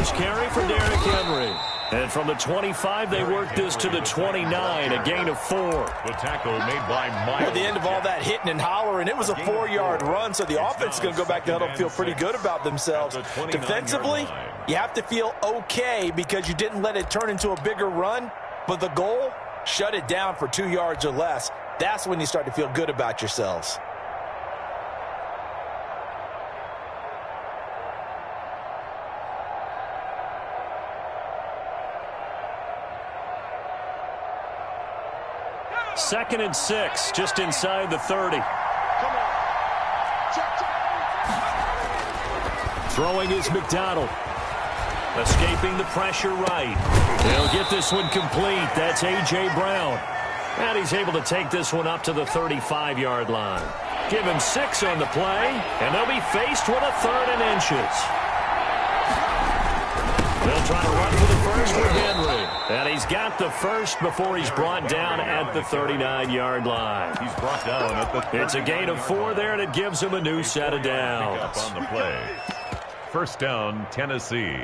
yards carry for Derrick Henry. And from the 25, they work this to the 29, a gain of 4. The tackle made by Miles. At the end of all that hitting and hollering, it was a 4-yard run, so the offense is going to go back to huddle and feel pretty good about themselves. Defensively, you have to feel okay because you didn't let it turn into a bigger run, but the goal, shut it down for 2 yards or less. That's when you start to feel good about yourselves. Second and 6, just inside the 30. Throwing is McDonald. Escaping the pressure right. He'll get this one complete. That's A.J. Brown. And he's able to take this one up to the 35-yard line. Give him 6 on the play, and they'll be faced with a 3rd and inches. They'll try to run for the first with Henry. And he's got the first before he's brought down at the 39-yard line. He's brought down at the It's a gain of 4 there, and it gives him a new set of downs. On the play. First down, Tennessee.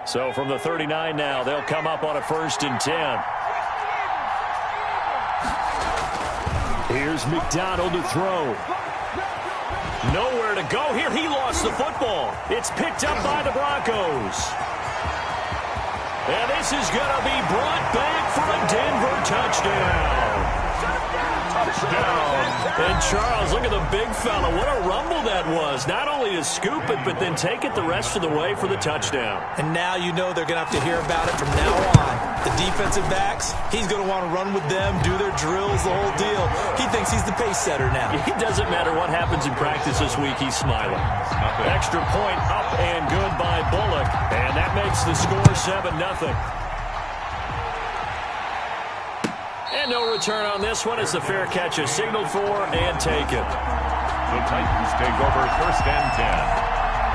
So from the 39 now, they'll come up on a 1st and 10. Here's McDonald to throw. Nowhere to go here. He lost the football. It's picked up by the Broncos. And this is going to be brought back for a Denver touchdown. And Charles, look at the big fella. What a rumble that was. Not only to scoop it, but then take it the rest of the way for the touchdown. And now you know they're going to have to hear about it from now on. The defensive backs, he's going to want to run with them, do their drills, the whole deal. He thinks he's the pace setter now. It doesn't matter what happens in practice this week, he's smiling. Extra point up and good by Bullock. And that makes the score 7-0. And no return on this one as the fair catch is signaled for and taken. The Titans take over 1st and 10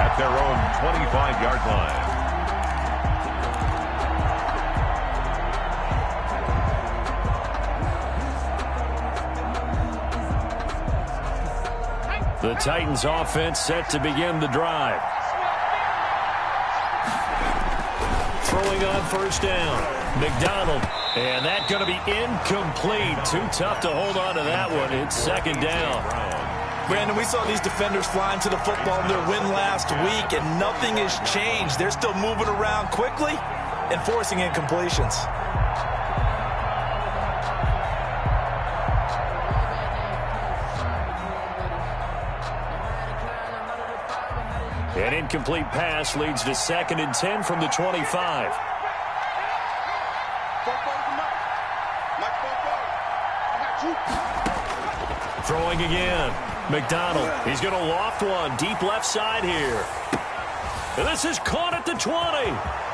at their own 25-yard line. The Titans offense set to begin the drive. Throwing on 1st down. McDonald. And that's going to be incomplete. Too tough to hold on to that one. It's 2nd down. Brandon, we saw these defenders flying to the football in their win last week, and nothing has changed. They're still moving around quickly and forcing incompletions. An incomplete pass leads to 2nd and 10 from the 25. Throwing again. McDonald. He's going to loft one deep left side here. And this is caught at the 20.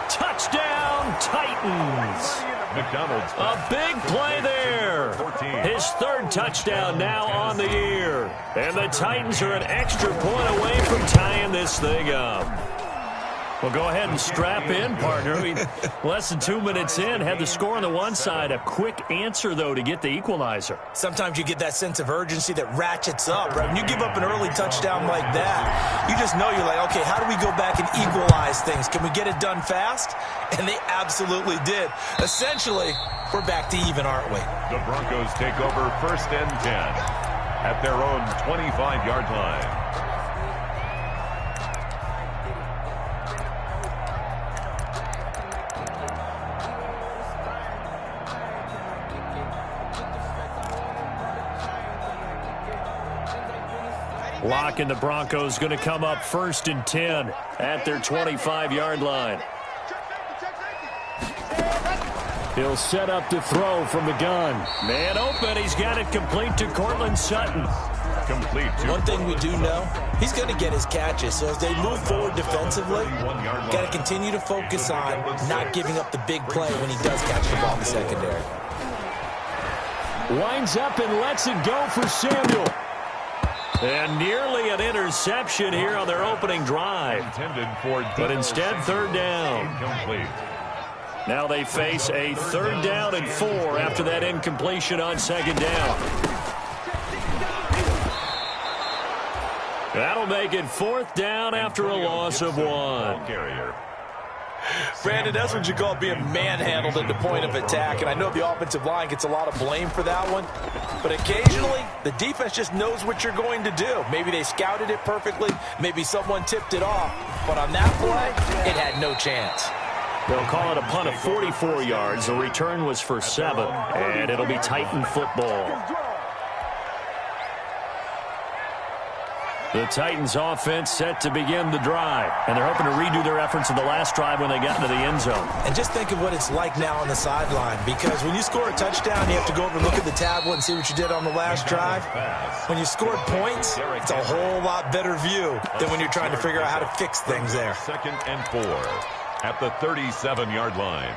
Touchdown, Titans. McDonald's. A big play there. His 3rd touchdown now on the year. And the Titans are an extra point away from tying this thing up. Well, go ahead and strap in, partner. Less than 2 minutes in, had the score on the one side. A quick answer, though, to get the equalizer. Sometimes you get that sense of urgency that ratchets up, right? When you give up an early touchdown like that, you just know you're like, okay, how do we go back and equalize things? Can we get it done fast? And they absolutely did. Essentially, we're back to even, aren't we? The Broncos take over 1st and 10 at their own 25-yard line. Lock and the Broncos going to come up 1st and 10 at their 25-yard line. He'll set up to throw from the gun. Man open. He's got it complete to Cortland Sutton. Complete. One thing we do know, he's going to get his catches. So as they move forward defensively, got to continue to focus on not giving up the big play when he does catch the ball in the secondary. Winds up and lets it go for Samuel. And nearly an interception here on their opening drive. Intended for but instead, 3rd down. Complete. Now they face a 3rd down and 4 after that incompletion on 2nd down. That'll make it 4th down after a loss of 1. Brandon, that's what you call being manhandled at the point of attack. And I know the offensive line gets a lot of blame for that one. But occasionally, the defense just knows what you're going to do. Maybe they scouted it perfectly. Maybe someone tipped it off. But on that play, it had no chance. They'll call it a punt of 44 yards. The return was for 7. And it'll be Titan football. The Titans offense set to begin the drive. And they're hoping to redo their efforts in the last drive when they got into the end zone. And just think of what it's like now on the sideline. Because when you score a touchdown, you have to go over and look at the tablet and see what you did on the last drive. When you scored points, it's a whole lot better view than when you're trying to figure out how to fix things there. 2nd and 4 at the 37-yard line.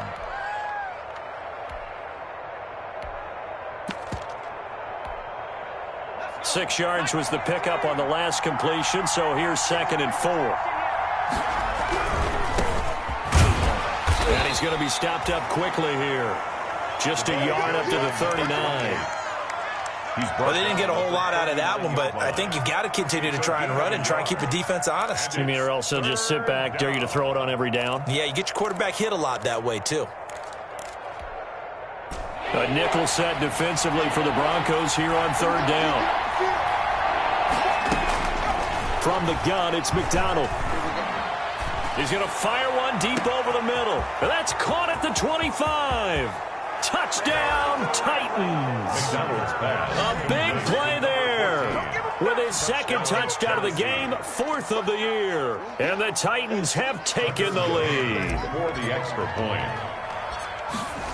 Six yards was the pickup on the last completion, so here's 2nd and 4. And he's going to be stopped up quickly here. Just a yard up to the 39. Well, they didn't get a whole lot out of that one, but I think you've got to continue to try and run and try and keep the defense honest. You mean or else they'll just sit back, dare you to throw it on every down? Yeah, you get your quarterback hit a lot that way, too. A nickel set defensively for the Broncos here on 3rd down. From the gun, it's McDonald. He's going to fire one deep over the middle. And that's caught at the 25. Touchdown, Titans. McDonald's pass. A big play there. With his 2nd touchdown of the game, 4th of the year. And the Titans have taken the lead. For the extra point.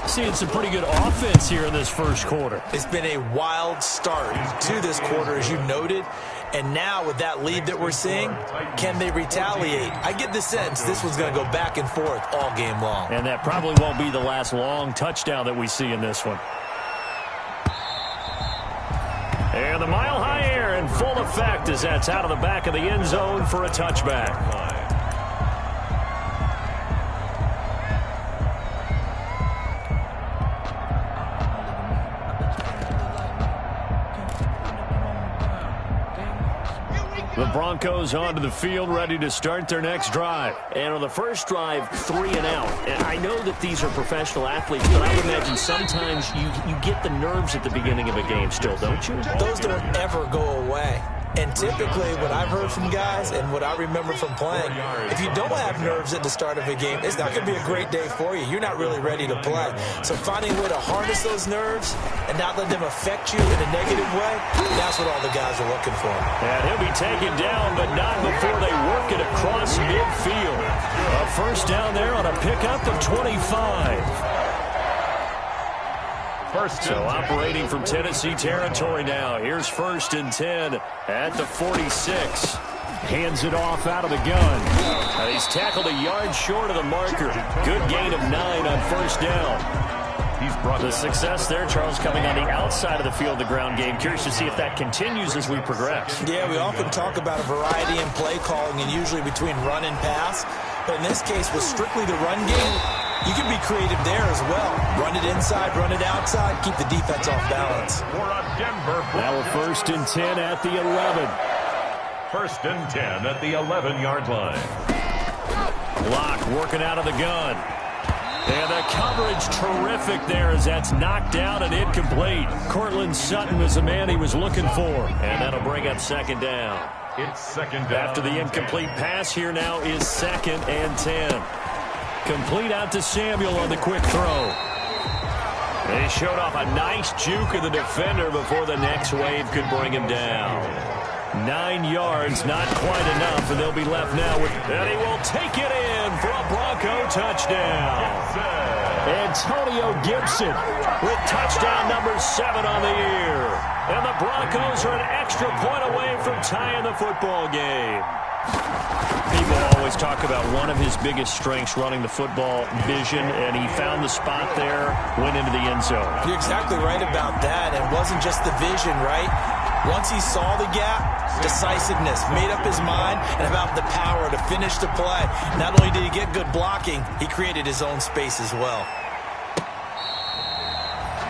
Seeing some pretty good offense here in this first quarter. It's been a wild start to this quarter, as you noted. And now with that lead that we're seeing, can they retaliate? I get the sense this one's going to go back and forth all game long. And that probably won't be the last long touchdown that we see in this one. And the mile-high air in full effect as that's out of the back of the end zone for a touchback. The Broncos onto the field, ready to start their next drive. And on the first drive, 3 and out. And I know that these are professional athletes, but I would imagine sometimes you get the nerves at the beginning of a game still, don't you? Those don't ever go away. And typically, what I've heard from guys and what I remember from playing, if you don't have nerves at the start of a game, it's not going to be a great day for you. You're not really ready to play. So finding a way to harness those nerves and not let them affect you in a negative way, that's what all the guys are looking for. And he'll be taken down, but not before they work it across midfield. A first down there on a pickup of 25. So operating from Tennessee territory now. Here's 1st and 10 at the 46. Hands it off out of the gun. And he's tackled a yard short of the marker. Good gain of 9 on 1st down. He's brought the success there, Charles, coming on the outside of the field, the ground game. Curious to see if that continues as we progress. Yeah, we often talk about a variety in play calling and usually between run and pass. But in this case, with strictly the run game, you can be creative there as well. Run it inside, run it outside, keep the defense off balance. Now a 1st and 10 at the 11. 1st and 10 at the 11-yard line. Block working out of the gun. And the coverage terrific there as that's knocked down and incomplete. Cortland Sutton was the man he was looking for. And that'll bring up 2nd down. It's 2nd down. After the incomplete pass, here now is 2nd and 10. Complete out to Samuel on the quick throw. They showed off a nice juke of the defender before the next wave could bring him down. 9 yards, not quite enough, and they'll be left now with... And he will take it in for a Bronco touchdown. Antonio Gibson with touchdown number 7 on the year. And the Broncos are an extra point away from tying the football game. People always talk about one of his biggest strengths, running the football, vision, and he found the spot there, went into the end zone. You're exactly right about that. It wasn't just the vision, right? Once he saw the gap, decisiveness, made up his mind, and about the power to finish the play. Not only did he get good blocking, he created his own space as well.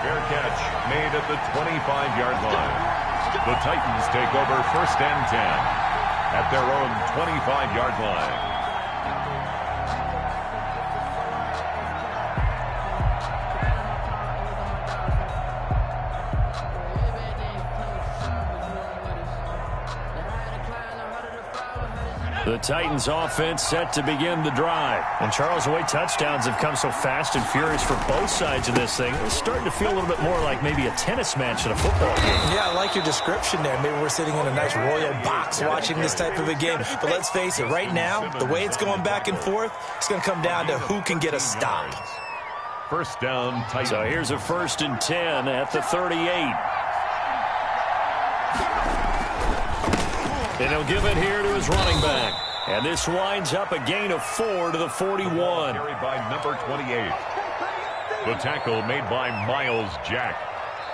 Fair catch made at the 25-yard line. The Titans take over 1st and 10 at their own 25-yard line. The Titans offense set to begin the drive. And Charles, the way touchdowns have come so fast and furious for both sides of this thing, it's starting to feel a little bit more like maybe a tennis match than a football game. Yeah, I like your description there. Maybe we're sitting in a nice royal box watching this type of a game. But let's face it, right now, the way it's going back and forth, it's going to come down to who can get a stop. First down, Titans. So here's a 1st and 10 at the 38. And he'll give it here to his running back. And this winds up a gain of 4 to the 41. Carried by number 28. The tackle made by Miles Jack.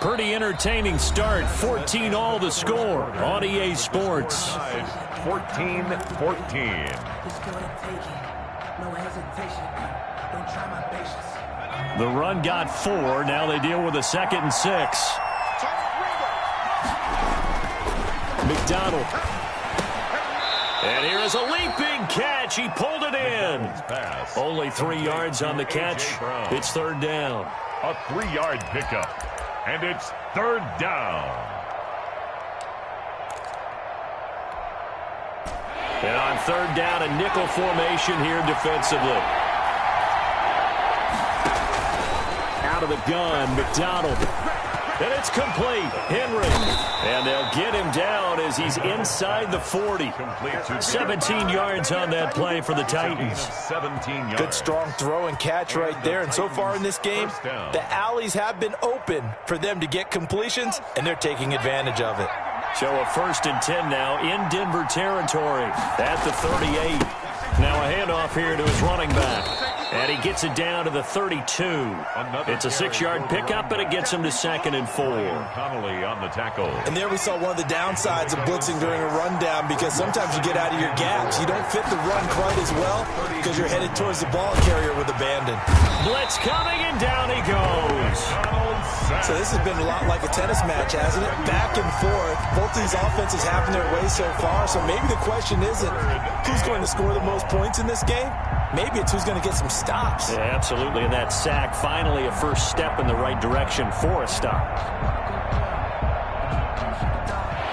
Pretty entertaining start. 14 all the score on EA Sports. 14-14. The run got 4. Now they deal with a 2nd and 6. McDonald. And here is a leaping catch. He pulled it in. Only 3 yards on the catch. It's 3rd down. A 3-yard pickup. And it's 3rd down. And on 3rd down, a nickel formation here defensively. Out of the gun, McDonald. And it's complete. Henry. And they'll get him down as he's inside the 40. 17 yards on that play for the Titans. 17 yards. Good strong throw and catch right there. And so far in this game, the alleys have been open for them to get completions, and they're taking advantage of it. So a 1st and 10 now in Denver territory at the 38. Now a handoff here to his running back. And he gets it down to the 32. It's a 6-yard pickup, and it gets him to 2nd and 4. Connolly on the tackle. And there we saw one of the downsides of blitzing during a rundown, because sometimes you get out of your gaps. You don't fit the run quite as well because you're headed towards the ball carrier with abandon. Blitz coming, and down he goes. So this has been a lot like a tennis match, hasn't it? Back and forth. Both these offenses having their way so far. So maybe the question isn't who's going to score the most points in this game. Maybe it's who's going to get some stops. Yeah, absolutely. And that sack, finally a first step in the right direction for a stop.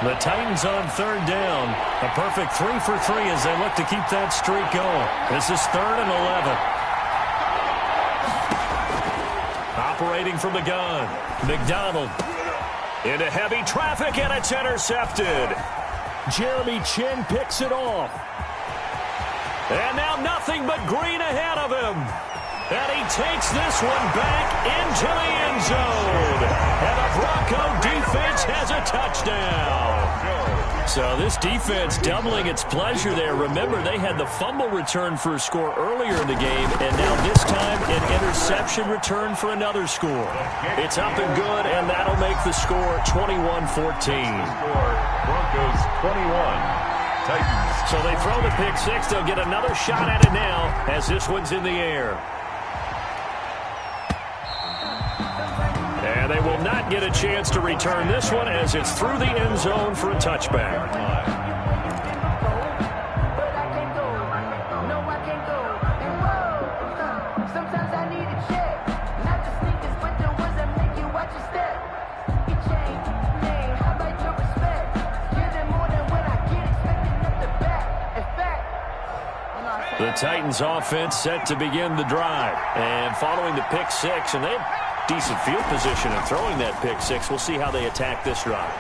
The Titans on 3rd down. A perfect 3 for 3 as they look to keep that streak going. This is 3rd and 11. Operating from the gun. McDonald. Into heavy traffic, and it's intercepted. Jeremy Chin picks it off. And now nothing but green ahead of him. And he takes this one back into the end zone. And the Bronco defense has a touchdown. So this defense doubling its pleasure there. Remember, they had the fumble return for a score earlier in the game, and now this time an interception return for another score. It's up and good, and that'll make the score 21-14. Broncos 21. Titans. So they throw the pick 6. They'll get another shot at it now as this one's in the air. And they will not get a chance to return this one as it's through the end zone for a touchback. The Titans offense set to begin the drive. And following the pick 6, and they have decent field position in throwing that pick 6. We'll see how they attack this drive.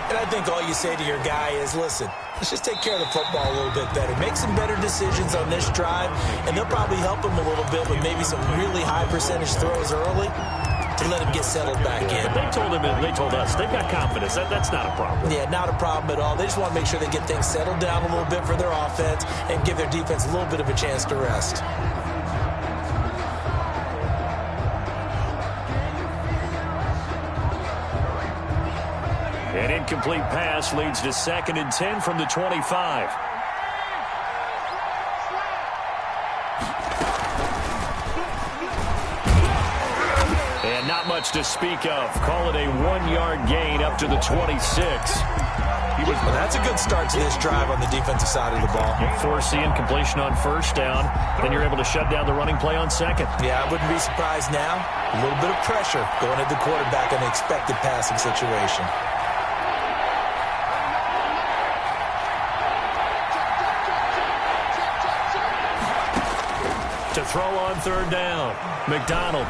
And I think all you say to your guy is, listen, let's just take care of the football a little bit better. Make some better decisions on this drive, and they'll probably help him a little bit with maybe some really high percentage throws early to let him get settled back in. But they told us they've got confidence. That's not a problem. Yeah, not a problem at all. They just want to make sure they get things settled down a little bit for their offense and give their defense a little bit of a chance to rest. An incomplete pass leads to 2nd and 10 from the 25. And not much to speak of. Call it a 1-yard gain up to the 26. Well, that's a good start to this drive on the defensive side of the ball. You force the incompletion on 1st down, then you're able to shut down the running play on 2nd. Yeah, I wouldn't be surprised now. A little bit of pressure going at the quarterback in an expected passing situation. To throw on 3rd down, McDonald.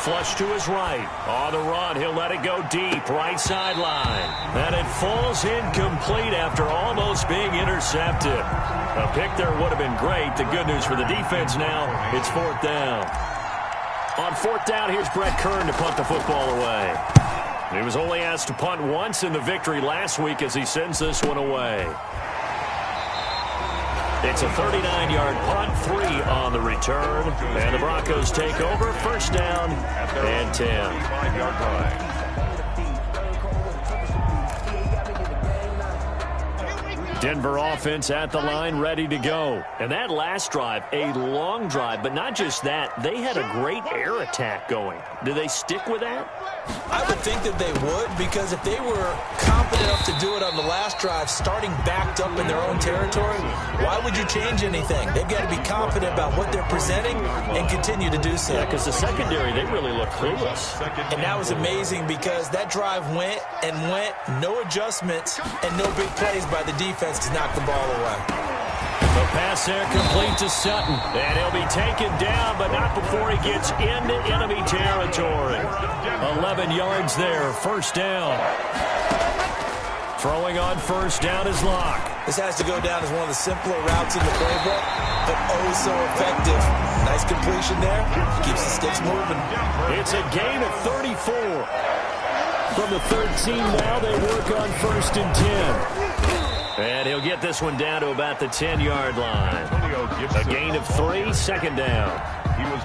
Flush to his right. On the run, he'll let it go deep. Right sideline. And it falls incomplete after almost being intercepted. A pick there would have been great. The good news for the defense now, it's 4th down. On 4th down, here's Brett Kern to punt the football away. He was only asked to punt once in the victory last week as he sends this one away. It's a 39-yard punt, 3 on the return. And the Broncos take over, 1st down and 10. 5-yard line. Denver offense at the line, ready to go. And that last drive, a long drive, but not just that. They had a great air attack going. Do they stick with that? I would think that they would, because if they were confident enough to do it on the last drive, starting backed up in their own territory, why would you change anything? They've got to be confident about what they're presenting and continue to do so. Yeah, because the secondary, they really look clueless. And that was amazing because that drive went and went, no adjustments, and no big plays by the defense to knock the ball away. The pass there complete to Sutton. And he'll be taken down, but not before he gets into enemy territory. 11 yards there, 1st down. Throwing on 1st down is Locke. This has to go down as one of the simpler routes in the playbook, but oh so effective. Nice completion there. Keeps the sticks moving. It's a gain of 34. From the 13 now, they work on 1st and 10. And he'll get this one down to about the 10-yard line. A gain of 3, 2nd down.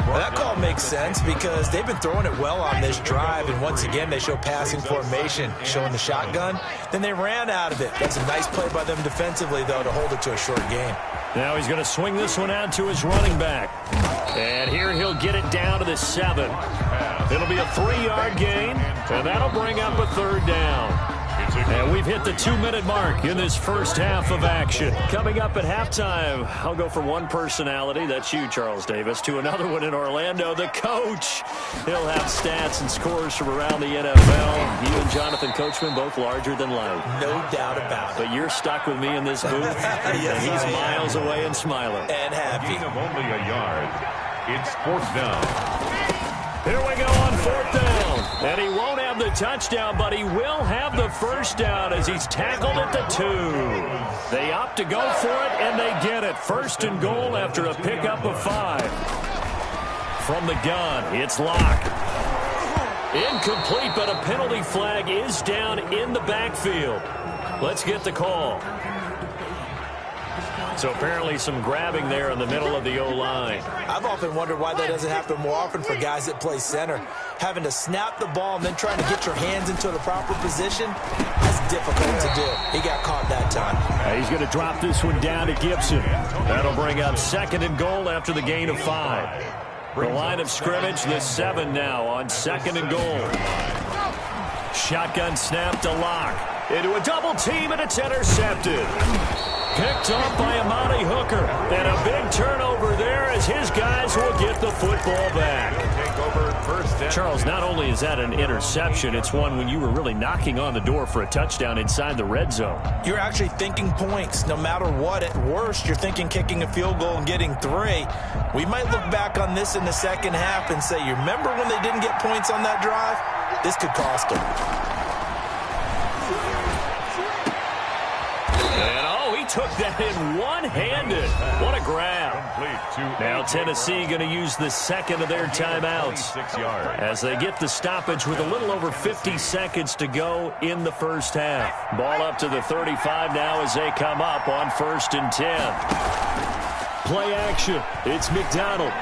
Well, that call makes sense because they've been throwing it well on this drive, and once again they show passing formation, showing the shotgun. Then they ran out of it. That's a nice play by them defensively, though, to hold it to a short gain. Now he's going to swing this one out to his running back. And here he'll get it down to the 7. It'll be a 3-yard gain, and that'll bring up a 3rd down. And we've hit the 2-minute mark in this first half of action. Coming up at halftime, I'll go from one personality, that's you, Charles Davis, to another one in Orlando, the coach. He'll have stats and scores from around the NFL. You and Jonathan Coachman, both larger than life. No doubt about it. But you're stuck with me in this booth, yes, and he's miles away and smiling. And happy. Gain of only a yard. It's 4th down. Here we go on 4th down. And he won't have the touchdown, but he will have the 1st down as he's tackled at the 2. They opt to go for it, and they get it. 1st and goal after a pickup of 5. From the gun, it's Locke. Incomplete, but a penalty flag is down in the backfield. Let's get the call. So apparently some grabbing there in the middle of the O-line. I've often wondered why that doesn't happen more often for guys that play center. Having to snap the ball and then trying to get your hands into the proper position, that's difficult to do. He got caught that time. He's going to drop this one down to Gibson. That'll bring up 2nd and goal after the gain of 5. The line of scrimmage, the 7 now on 2nd and goal. Shotgun snap to Locke. Into a double team, and it's intercepted. Picked off by Amani Hooker. And a big turnover there as his guys will get the football back. Charles, not only is that an interception, it's one when you were really knocking on the door for a touchdown inside the red zone. You're actually thinking points no matter what. At worst, you're thinking kicking a field goal and getting 3. We might look back on this in the second half and say, you remember when they didn't get points on that drive? This could cost them. Took that in one-handed. What a grab. Now Tennessee going to use the 2nd of their timeouts as they get the stoppage with a little over 50 seconds to go in the first half. Ball up to the 35 now as they come up on 1st and 10. Play action. It's McDonald.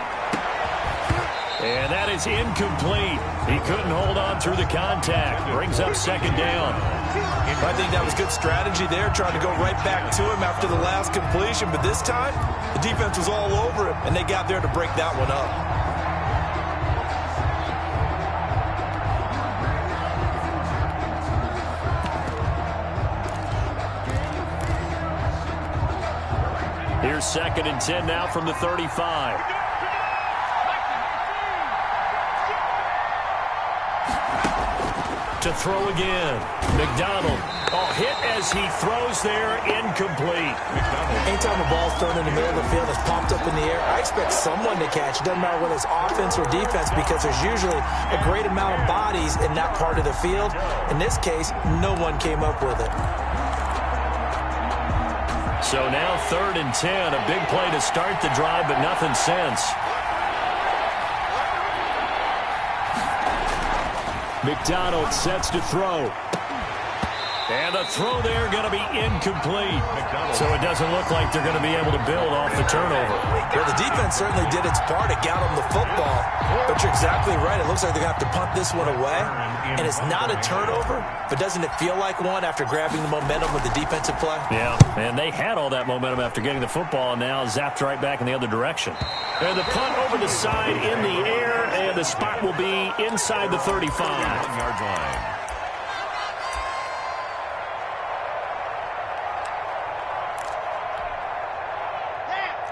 And that is incomplete. He couldn't hold on through the contact. Brings up 2nd down. I think that was good strategy there, trying to go right back to him after the last completion. But this time, the defense was all over him, and they got there to break that one up. Here's 2nd and 10 now from the 35. To throw again. McDonald. Oh, hit as he throws there, incomplete. Anytime a ball's thrown in the middle of the field, it's popped up in the air, I expect someone to catch. It doesn't matter whether it's offense or defense, because there's usually a great amount of bodies in that part of the field. In this case, no one came up with it. So now 3rd and 10, a big play to start the drive, but nothing since. McDonald sets to throw. And the throw there going to be incomplete. So it doesn't look like they're going to be able to build off the turnover. Well, the defense certainly did its part. It got them the football. But you're exactly right. It looks like they're going to have to punt this one away. And it's not a turnover, but doesn't it feel like one after grabbing the momentum with the defensive play? Yeah, and they had all that momentum after getting the football, and now zapped right back in the other direction. And the punt over the side in the air, and the spot will be inside the 35-yard line.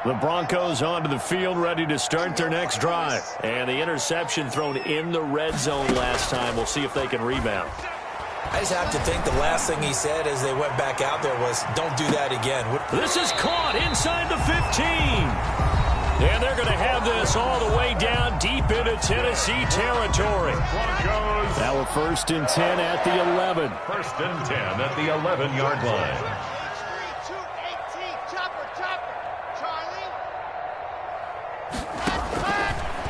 The Broncos onto the field, ready to start their next drive. And the interception thrown in the red zone last time. We'll see if they can rebound. I just have to think the last thing he said as they went back out there was, don't do that again. This is caught inside the 15. And they're going to have this all the way down deep into Tennessee territory. Now a 1st and 10 at the 11. 1st and 10 at the 11-yard line.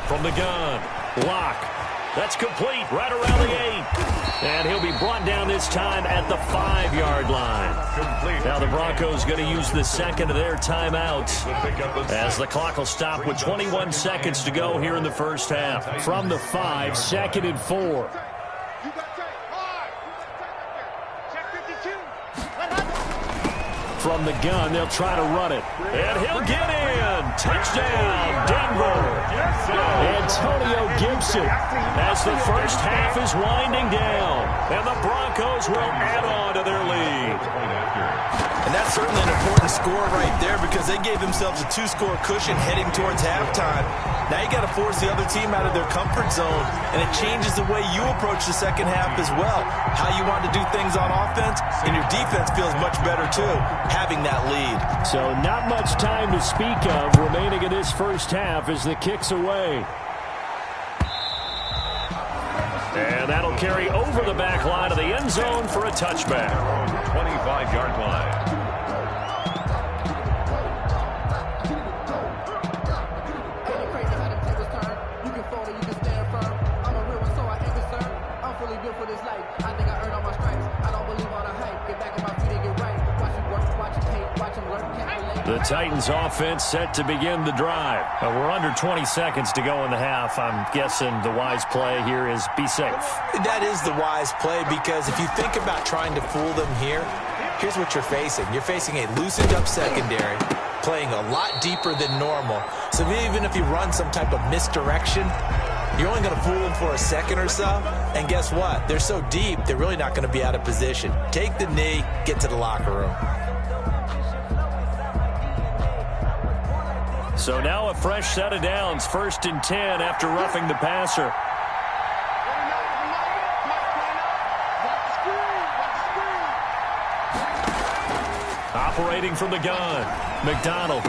From the gun, Locke. That's complete right around the 8. And he'll be brought down this time at the 5-yard line. Now the Broncos going to use the second of their timeouts as the clock will stop with 21 seconds to go here in the first half. From the 5, 2nd and 4. From the gun, they'll try to run it. And he'll get in. Touchdown, Denver. Antonio Gibson as the first half is winding down. And the Broncos will add on to their lead. And that's certainly an important score right there, because they gave themselves a 2-score cushion heading towards halftime. Now you got to force the other team out of their comfort zone, and it changes the way you approach the second half as well. How you want to do things on offense, and your defense feels much better too, having that lead. So not much time to speak of remaining in this first half as the kick's away. And that'll carry over the back line of the end zone for a touchback. 25-yard line. The Titans offense set to begin the drive. We're under 20 seconds to go in the half. I'm guessing the wise play here is be safe. That is the wise play, because if you think about trying to fool them here, here's what you're facing. You're facing a loosened up secondary, playing a lot deeper than normal. So even if you run some type of misdirection, you're only going to fool them for a second or so. And guess what? They're so deep, they're really not going to be out of position. Take the knee, get to the locker room. So now a fresh set of downs, 1st and 10 after roughing the passer. Operating from the gun, McDonald.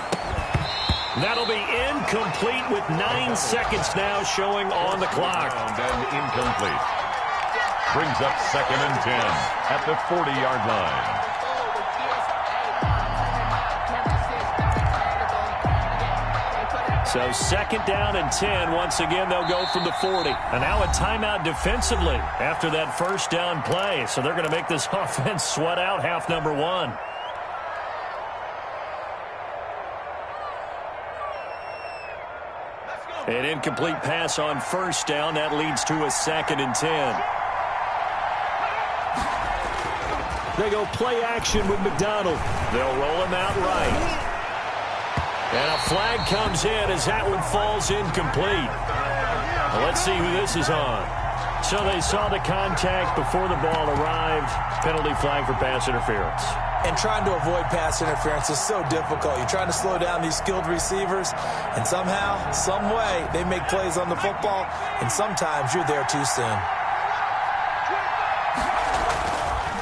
That'll be incomplete with 9 seconds now showing on the clock. And incomplete. Brings up 2nd and 10 at the 40-yard line. So 2nd down and 10. Once again, they'll go from the 40. And now a timeout defensively after that first down play. So they're going to make this offense sweat out half number 1. An incomplete pass on 1st down. That leads to a 2nd and 10. They go play action with McDonald. They'll roll him out right. And a flag comes in as that one falls incomplete. Well, let's see who this is on. So they saw the contact before the ball arrived. Penalty flag for pass interference. And trying to avoid pass interference is so difficult. You're trying to slow down these skilled receivers, and somehow, some way, they make plays on the football, and sometimes you're there too soon.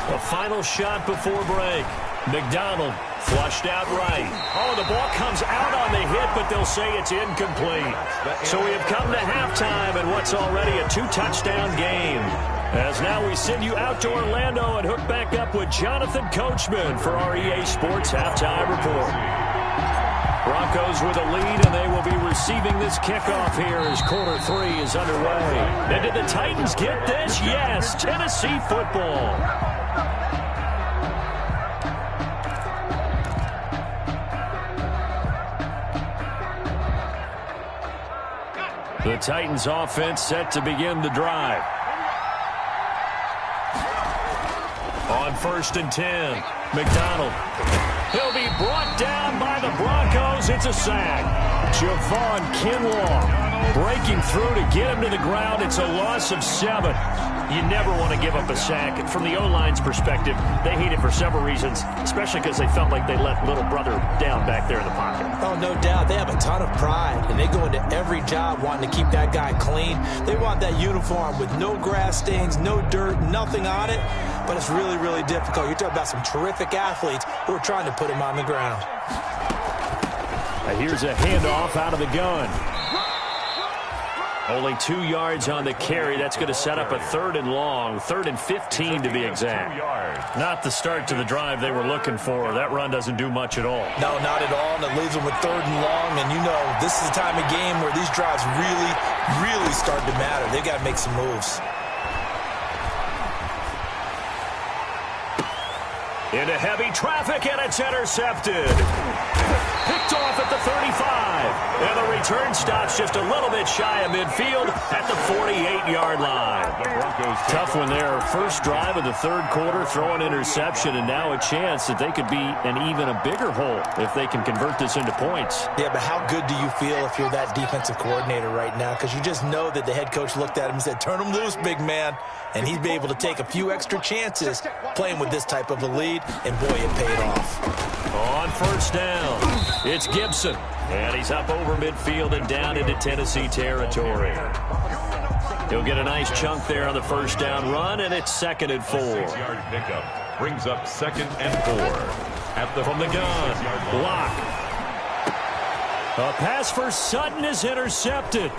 A final shot before break. McDonald flushed out right. Oh, the ball comes out on the hit, but they'll say it's incomplete. So we have come to halftime in what's already a 2-touchdown game. As now we send you out to Orlando and hook back up with Jonathan Coachman for our EA Sports Halftime Report. Broncos with a lead, and they will be receiving this kickoff here as quarter 3 is underway. And did the Titans get this? Yes, Tennessee football. The Titans offense set to begin the drive. On 1st and 10, McDonald. He'll be brought down by the Broncos. It's a sack. Javon Kinlaw breaking through to get him to the ground. It's a loss of 7. You never want to give up a sack. From the O-line's perspective, they hate it for several reasons, especially because they felt like they let little brother down back there in the pocket. Oh, no doubt. They have a ton of pride, and they go into every job wanting to keep that guy clean. They want that uniform with no grass stains, no dirt, nothing on it, but it's really, really difficult. You're talking about some terrific athletes who are trying to put him on the ground. Here's a handoff out of the gun. Only 2 yards on the carry. That's going to set up a 3rd and long, 3rd and 15 to be exact. Not the start to the drive they were looking for. That run doesn't do much at all. No, not at all, and it leaves them with 3rd and long, and you know this is the time of game where these drives really, really start to matter. They've got to make some moves. Into heavy traffic, and it's intercepted. Picked off at the 35. And the return stops just a little bit shy of midfield at the 48-yard line. Tough one there. First drive of the 3rd quarter, throw an interception, and now a chance that they could be an even a bigger hole if they can convert this into points. Yeah, but how good do you feel if you're that defensive coordinator right now? Because you just know that the head coach looked at him and said, turn him loose, big man. And he'd be able to take a few extra chances playing with this type of a lead, and boy, it paid off. On 1st down, it's Gibson. And he's up over midfield and down into Tennessee territory. He'll get a nice chunk there on the 1st down run, and it's 2nd and 4. 6-yard pickup brings up 2nd and 4. From the gun, block. A pass for Sutton is intercepted.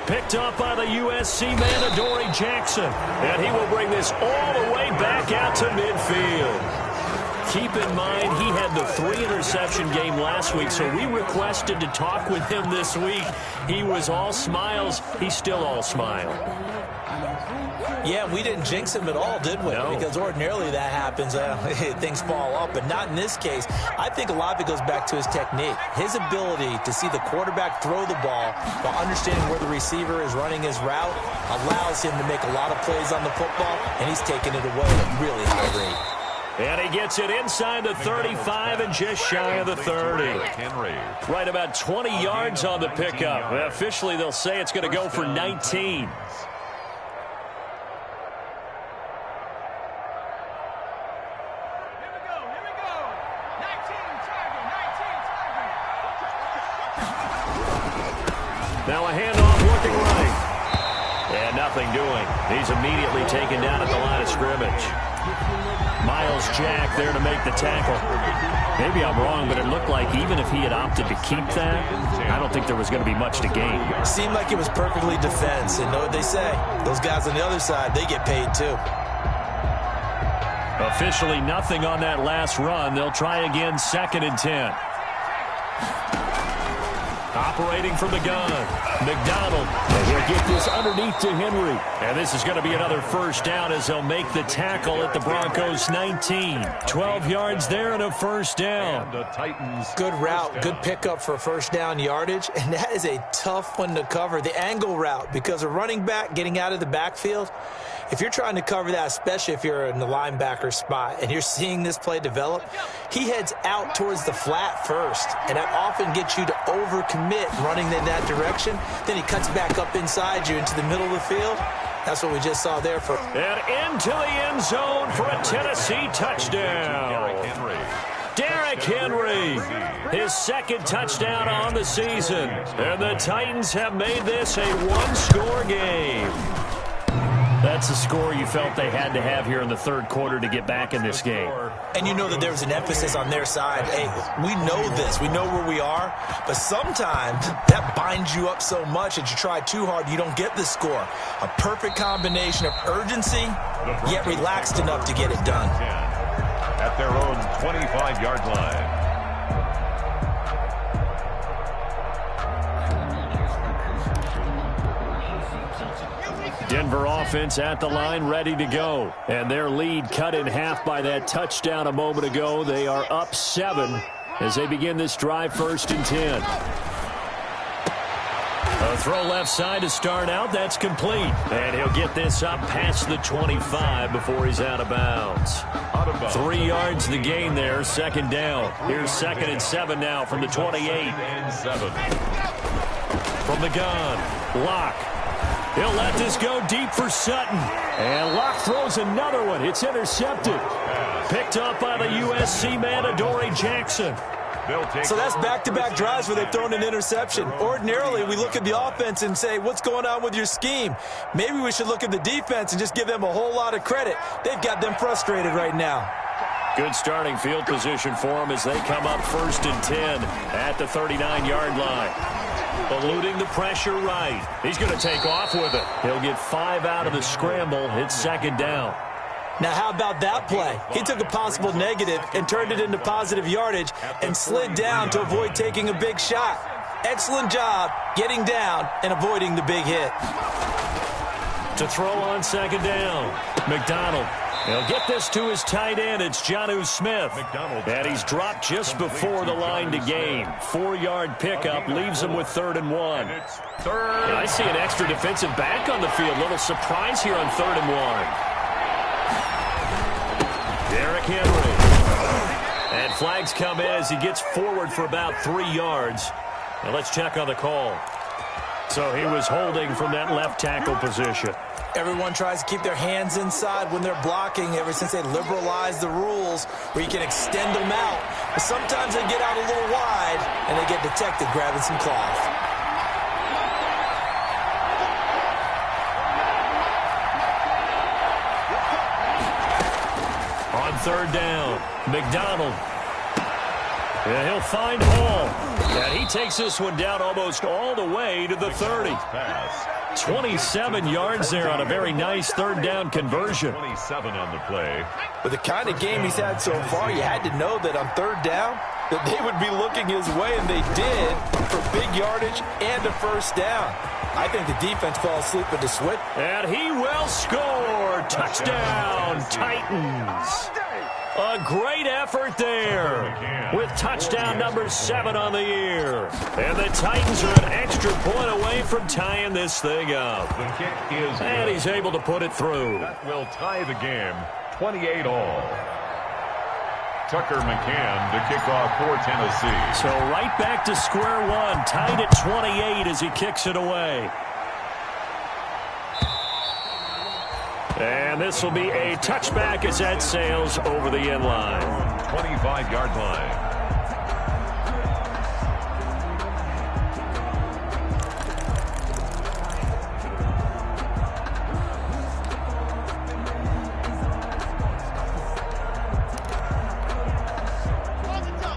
Picked up by the USC man, Adoree Jackson. And he will bring this all the way back out to midfield. Keep in mind, he had the 3-interception game last week, so we requested to talk with him this week. He was all smiles. He's still all smile. Yeah, we didn't jinx him at all, did we? No. Because ordinarily that happens. Things fall off, but not in this case. I think a lot of it goes back to his technique. His ability to see the quarterback throw the ball while understanding where the receiver is running his route allows him to make a lot of plays on the football, and he's taking it away at a really high rate. And he gets it inside the 35 and just shy of the 30. Right about 20 yards on the pickup. Officially, they'll say it's going to go for 19. Now a handoff looking right. And nothing doing. He's immediately taken down at the line of scrimmage. Miles Jack there to make the tackle. Maybe I'm wrong, but it looked like even if he had opted to keep that, I don't think there was going to be much to gain. Seemed like it was perfectly defense, and know what they say. Those guys on the other side, they get paid too. Officially nothing on that last run. They'll try again, 2nd and 10. Operating from the gun, McDonald. And he'll get this underneath to Henry. And this is going to be another first down as they'll make the tackle at the Broncos 19. 12 yards there and a first down. And the Titans. Good route, good pickup for first down yardage, and that is a tough one to cover. The angle route, because a running back getting out of the backfield, if you're trying to cover that, especially if you're in the linebacker spot and you're seeing this play develop, he heads out towards the flat first, and that often gets you to overcommit running in that direction. Then he cuts back up inside you into the middle of the field. That's what we just saw there. And into the end zone for a Tennessee touchdown. Derrick Henry, his second touchdown on the season. And the Titans have made this a one-score game. That's a score you felt they had to have here in the third quarter to get back in this game. And you know that there was an emphasis on their side. Hey, we know this. We know where we are. But sometimes that binds you up so much that you try too hard, you don't get the score. A perfect combination of urgency, yet relaxed enough to get it done. At their own 25-yard line. Denver offense at the line, ready to go. And their lead cut in half by that touchdown a moment ago. They are up 7 as they begin this drive, 1st and 10. A throw left side to start out. That's complete. And he'll get this up past the 25 before he's out of bounds. 3 yards the gain there, 2nd down. Here's 2nd and 7 now from the 28. From the gun, Locke. He'll let this go deep for Sutton. And Locke throws another one. It's intercepted. Picked up by the USC man, Adoree Jackson. So that's back-to-back drives where they've thrown an interception. Ordinarily, we look at the offense and say, what's going on with your scheme? Maybe we should look at the defense and just give them a whole lot of credit. They've got them frustrated right now. Good starting field position for them as they come up 1st and 10 at the 39-yard line. Eluding the pressure right. He's going to take off with it. He'll get 5 out of the scramble. It's 2nd down. Now, how about that play? He took a possible negative and turned it into positive yardage and slid down to avoid taking a big shot. Excellent job getting down and avoiding the big hit. To throw on 2nd down, McDonald. He'll get this to his tight end. It's Jonnu Smith. And he's dropped just before the line to gain. 4-yard pickup leaves him with 3rd and 1. And I see an extra defensive back on the field. Little surprise here on 3rd and 1. Derrick Henry. And flags come in as he gets forward for about 3 yards. Now let's check on the call. So he was holding from that left tackle position. Everyone tries to keep their hands inside when they're blocking ever since they liberalized the rules where you can extend them out. But sometimes they get out a little wide and they get detected grabbing some cloth. On 3rd down, McDonald. And he'll find Hall. And he takes this one down almost all the way to the 30. 27 yards there on a very nice 3rd down conversion. 27 on the play. With the kind of game he's had so far, you had to know that on 3rd down that they would be looking his way, and they did, for big yardage and a first down. I think the defense fell asleep with the switch. And he will score. Touchdown, Titans. A great effort there with touchdown number 7 on the year. And the Titans are an extra point away from tying this thing up. The kick is and he's able to put it through. That will tie the game, 28-all. Tucker McCann to kick off for Tennessee. So right back to square one, tied at 28 as he kicks it away. And this will be a touchback as that sails over the end line. 25-yard line.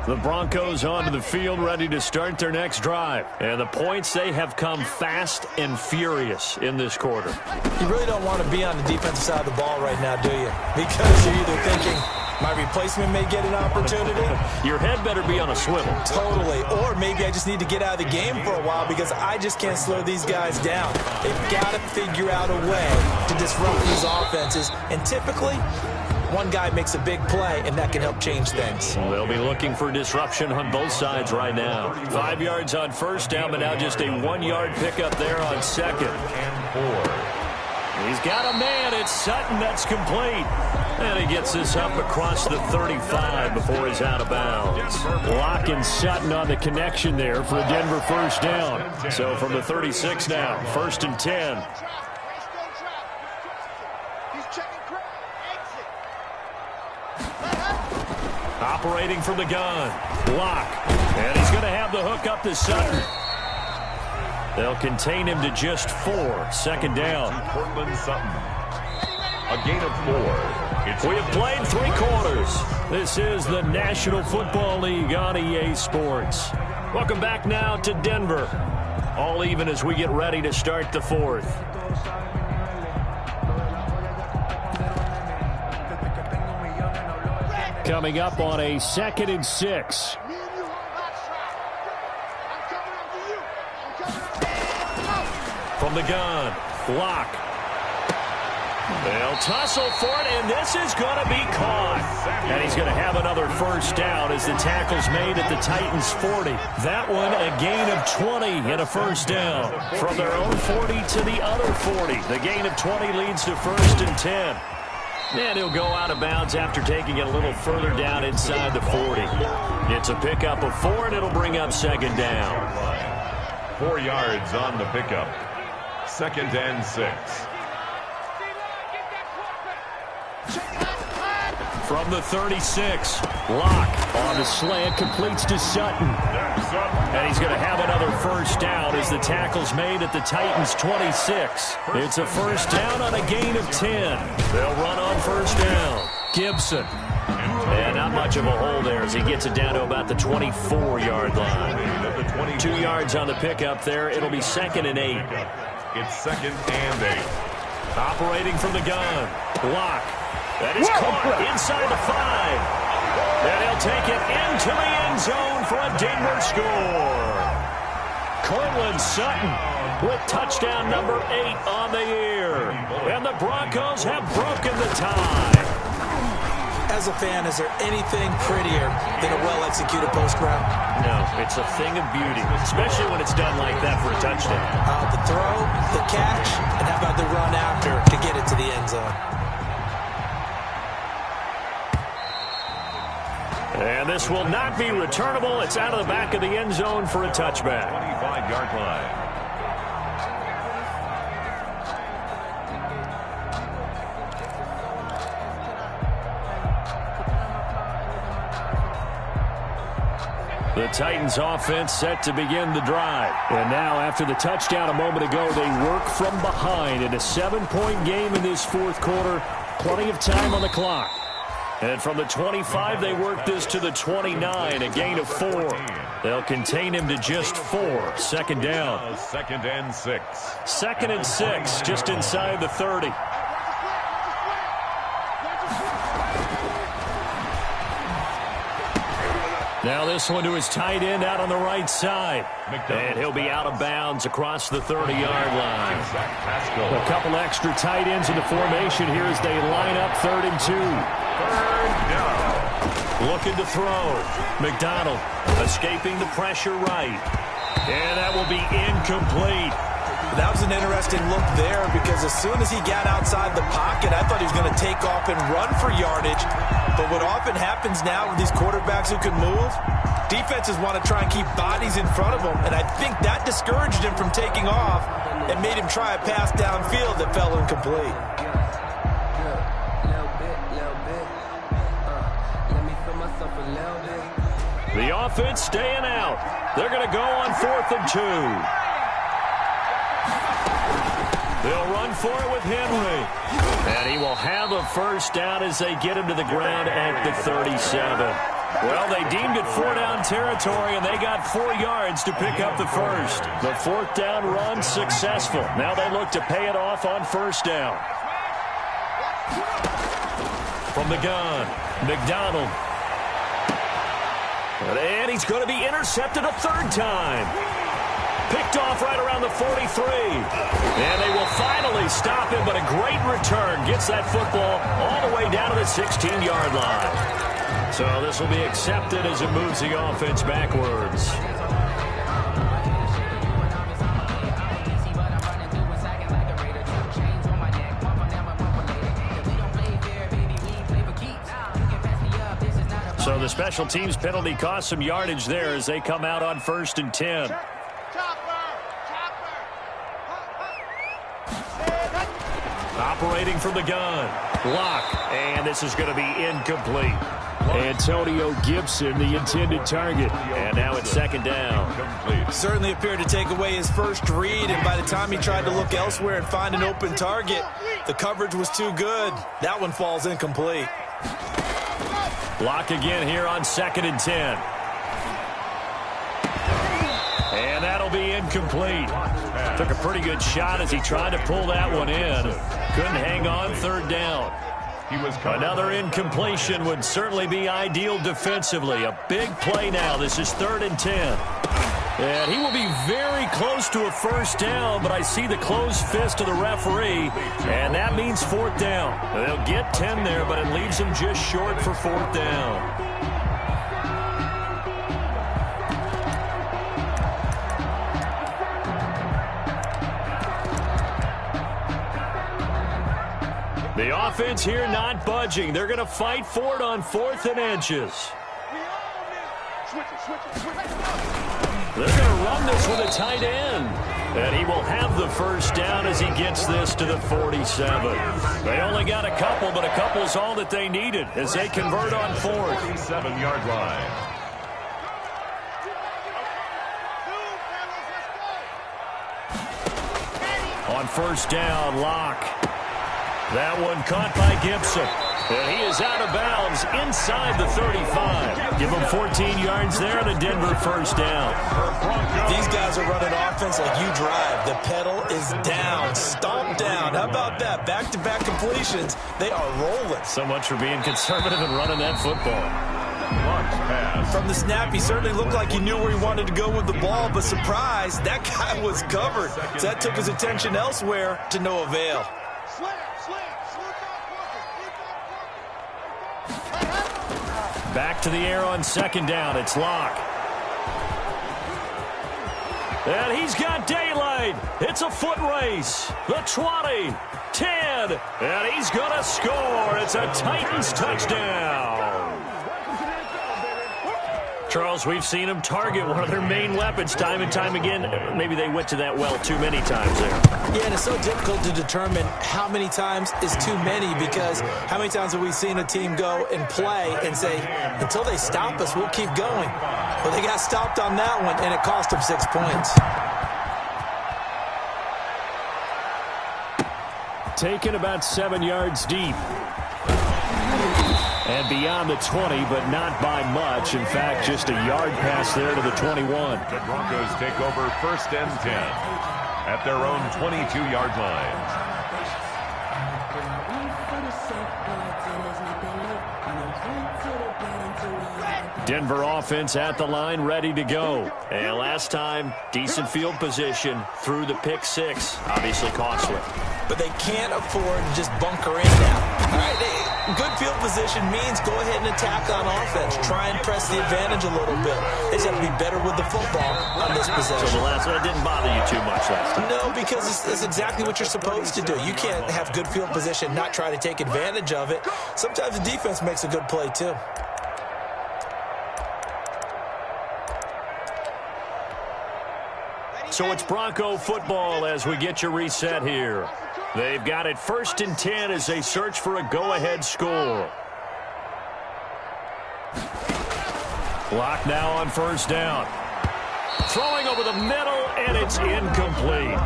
The Broncos onto the field, ready to start their next drive. And the points, they have come fast and furious in this quarter. You really don't want to be on the defensive side of the ball right now, do you? Because you're either thinking, My replacement may get an opportunity. Your head better be on a swivel. Totally. Or maybe I just need to get out of the game for a while because I just can't slow these guys down. They've got to figure out a way to disrupt these offenses. And typically, one guy makes a big play, and that can help change things. They'll be looking for disruption on both sides right now. 5 yards on first down, but now just a 1-yard pickup there on second. And 4. He's got a man. It's Sutton. That's complete. And he gets this up across the 35 before he's out of bounds. Locke and Sutton on the connection there for a Denver first down. So from the 36 now, 1st and 10. Operating from the gun. Locke. And he's going to have the hook up to Sutton. They'll contain him to just 4. 2nd down. Cortland Sutton. A gain of 4. We have played 3 quarters. This is the National Football League on EA Sports. Welcome back now to Denver. All even as we get ready to start the 4th. Coming up on a 2nd and 6. From the gun, Locke. They'll tussle for it, and this is going to be caught. And he's going to have another first down as the tackle's made at the Titans' 40. That one a gain of 20 and a first down. From their own 40 to the other 40. The gain of 20 leads to 1st and 10. And he'll go out of bounds after taking it a little further down inside the 40. It's a pickup of 4, and it'll bring up 2nd down. 4 yards on the pickup. 2nd and 6. From the 36, Locke on the slant, completes to Sutton. And he's going to have another first down as the tackle's made at the Titans' 26. It's a first down on a gain of 10. They'll run on first down. Gibson. And not much of a hole there as he gets it down to about the 24-yard line. 2 yards on the pickup there. It'll be 2nd and 8. It's 2nd and 8. Operating from the gun. Locke. That is caught inside the 5. And he'll take it into the end zone for a Denver score. Cortland Sutton with touchdown number 8 on the year. And the Broncos have broken the tie. As a fan, is there anything prettier than a well-executed post route? No, it's a thing of beauty, especially when it's done like that for a touchdown. The throw, the catch, and how about the run after to get it to the end zone? And this will not be returnable. It's out of the back of the end zone for a touchback. 25-yard line. The Titans offense set to begin the drive. And now after the touchdown a moment ago, they work from behind in a 7-point game in this 4th quarter. Plenty of time on the clock. And from the 25, they work this to the 29, a gain of 4. They'll contain him to just 4. 2nd down. 2nd and 6. 2nd and 6, just inside the 30. Now this one to his tight end out on the right side. And he'll be out of bounds across the 30-yard line. A couple extra tight ends in the formation here as they line up 3rd and 2. 3rd down. Looking to throw. McDonald escaping the pressure right. And that will be incomplete. That was an interesting look there because as soon as he got outside the pocket, I thought he was going to take off and run for yardage. But what often happens now with these quarterbacks who can move, defenses want to try and keep bodies in front of them. And I think that discouraged him from taking off and made him try a pass downfield that fell incomplete. The offense staying out. They're going to go on 4th and 2. They'll run for it with Henry. And he will have a first down as they get him to the ground at the 37. Well, they deemed it 4-down territory, and they got 4 yards to pick up the first. The 4th down run successful. Now they look to pay it off on first down. From the gun, McDonald. And he's going to be intercepted a third time. Picked off right around the 43. And they will finally stop him, but a great return. Gets that football all the way down to the 16-yard line. So this will be accepted as it moves the offense backwards. So the special teams penalty cost some yardage there as they come out on 1st and 10. Operating from the gun. Block. And this is going to be incomplete. Antonio Gibson, the intended target. And now it's 2nd down. Certainly appeared to take away his first read, and by the time he tried to look elsewhere and find an open target, the coverage was too good. That one falls incomplete. Block again here on 2nd and 10. And that'll be incomplete. Took a pretty good shot as he tried to pull that one in. Couldn't hang on, 3rd down. Another incompletion would certainly be ideal defensively. A big play now. This is 3rd and 10. And he will be very close to a 1st down, but I see the closed fist of the referee, and that means 4th down. They'll get 10 there, but it leaves them just short for 4th down. The offense here not budging. They're going to fight for it on 4th and inches. They're going to run this with a tight end. And he will have the 1st down as he gets this to the 47. They only got a couple, but a couple's all that they needed as they convert on 4th. 47-yard line. On 1st down, Locke. That one caught by Gibson. And he is out of bounds inside the 35. Give him 14 yards there and a Denver 1st down. These guys are running offense like you drive. The pedal is down, stomped down. How about that? Back-to-back completions. They are rolling. So much for being conservative and running that football. From the snap, he certainly looked like he knew where he wanted to go with the ball, but surprise, that guy was covered. So that took his attention elsewhere to no avail. Back to the air on 2nd down. It's Locke. And he's got daylight. It's a foot race. The 20, 10, and he's going to score. It's a Titans touchdown. Charles, we've seen them target one of their main weapons time and time again. Maybe they went to that well too many times there. Yeah, and it's so difficult to determine how many times is too many, because how many times have we seen a team go and play and say, until they stop us, we'll keep going. Well, they got stopped on that one, and it cost them 6 points. Taken about 7 yards deep. And beyond the 20, but not by much. In fact, just a yard pass there to the 21. The Broncos take over 1st and 10 at their own 22-yard line. Denver offense at the line, ready to go. And last time, decent field position through the pick 6. Obviously costly. But they can't afford to just bunker in now. All right, good field position means go ahead and attack on offense. Try and press the advantage a little bit. They just have to be better with the football on this possession. So the last one didn't bother you too much last time? No, because it's exactly what you're supposed to do. You can't have good field position, not try to take advantage of it. Sometimes the defense makes a good play, too. So it's Bronco football as we get you reset here. They've got it 1st and 10 as they search for a go-ahead score. Block now on 1st down. Throwing over the middle, and it's incomplete.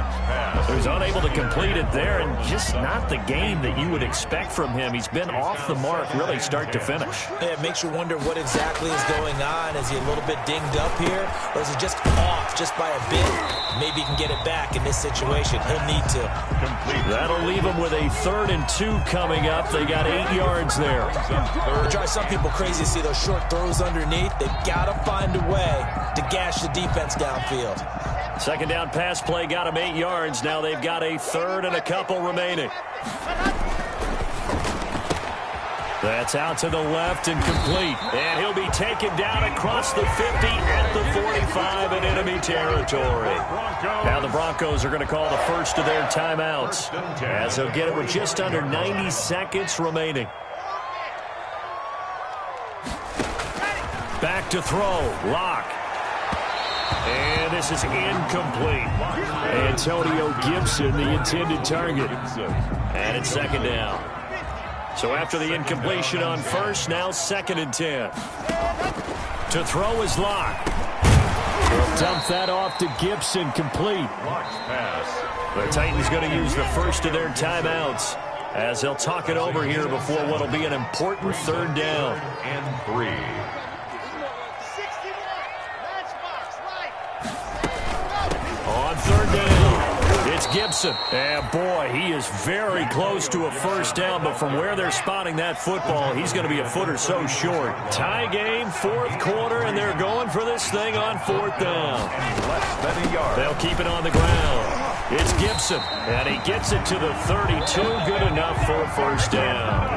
He was unable to complete it there, and just not the game that you would expect from him. He's been off the mark really start to finish. Yeah, it makes you wonder what exactly is going on. Is he a little bit dinged up here, or is he just off just by a bit? Maybe he can get it back in this situation. He'll need to. That'll leave him with a 3rd and 2 coming up. They got 8 yards there. It drives some people crazy to see those short throws underneath. They've got to find a way to gash the defense downfield. 2nd down pass play got him 8 yards. Now they've got a 3rd and a couple remaining. That's out to the left and complete. And he'll be taken down across the 50 at the 45 in enemy territory. Now the Broncos are going to call the first of their timeouts, as they'll get it with just under 90 seconds remaining. Back to throw. Lock. And this is incomplete. Antonio Gibson, the intended target. And it's 2nd down. So after the incompletion on 1st, now 2nd and 10. To throw is Lock. They'll dump that off to Gibson, complete. The Titans going to use the first of their timeouts, as they'll talk it over here before what will be an important 3rd down. And 3. On 3rd down, it's Gibson. And boy, he is very close to a 1st down, but from where they're spotting that football, he's going to be a foot or so short. Tie game, 4th quarter, and they're going for this thing on 4th down. Less than a yard. They'll keep it on the ground. It's Gibson, and he gets it to the 32, good enough for a 1st down.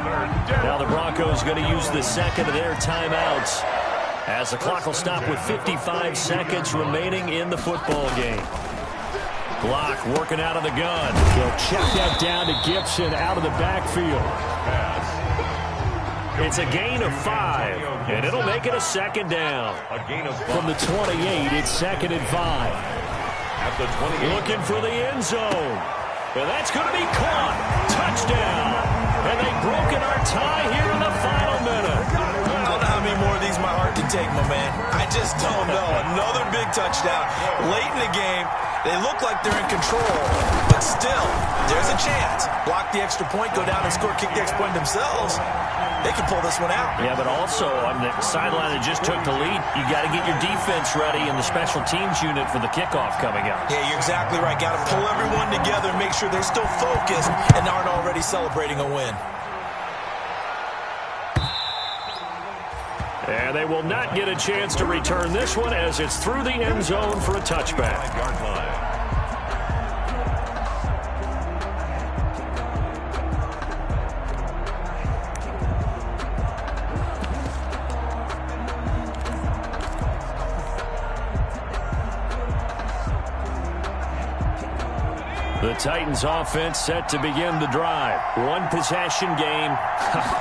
Now the Broncos going to use the 2nd of their timeouts, as the clock will stop with 55 seconds remaining in the football game. Block working out of the gun. He'll check that down to Gibson out of the backfield. It's a gain of 5, and it'll make it a 2nd down. From the 28, it's 2nd and 5. At the 28. Looking for the end zone. And that's going to be caught. Touchdown. And they've broken our tie here in the final minute. I don't know how many more of these my heart can take, my man. I just don't know. Another big touchdown. Late in the game, they look like they're in control, but still, there's a chance. Block the extra point, go down and score, kick the extra point themselves. They can pull this one out. Yeah, but also on the sideline that just took the lead, you got to get your defense ready and the special teams unit for the kickoff coming up. Yeah, you're exactly right. Got to pull everyone together and make sure they're still focused and aren't already celebrating a win. And they will not get a chance to return this one, as it's through the end zone for a touchback. 5-yard line. The Titans offense set to begin the drive. One possession game.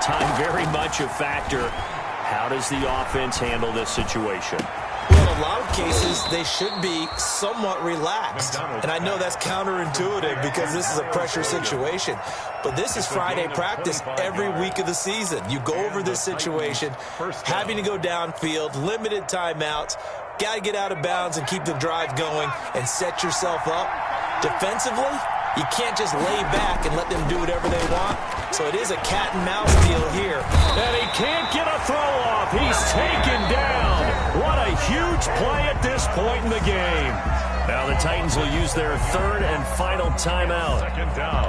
Time very much a factor. How does the offense handle this situation? Well, in a lot of cases, they should be somewhat relaxed. And I know that's counterintuitive because this is a pressure situation. But this is Friday practice every week of the season. You go over this situation, having to go downfield, limited timeouts, got to get out of bounds and keep the drive going and set yourself up. Defensively, you can't just lay back and let them do whatever they want. So it is a cat and mouse deal here. And he can't get a throw off. He's taken down. What a huge play at this point in the game. Now the Titans will use their 3rd and final timeout,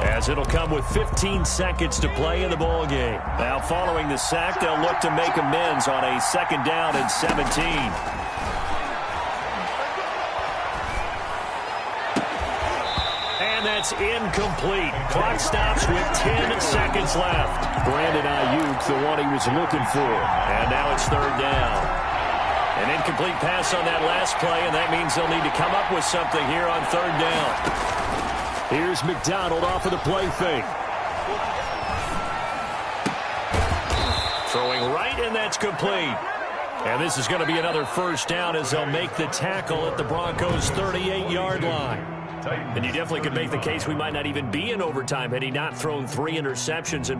as it'll come with 15 seconds to play in the ball game. Now following the sack, they'll look to make amends on a 2nd down and 17. That's incomplete. Clock stops with 10 seconds left. Brandon Ayuk, the one he was looking for. And now it's 3rd down. An incomplete pass on that last play, and that means they'll need to come up with something here on 3rd down. Here's McDonald off of the play fake. Throwing right, and that's complete. And this is going to be another 1st down, as they'll make the tackle at the Broncos' 38-yard line. And you definitely could make the case we might not even be in overtime had he not thrown 3 interceptions in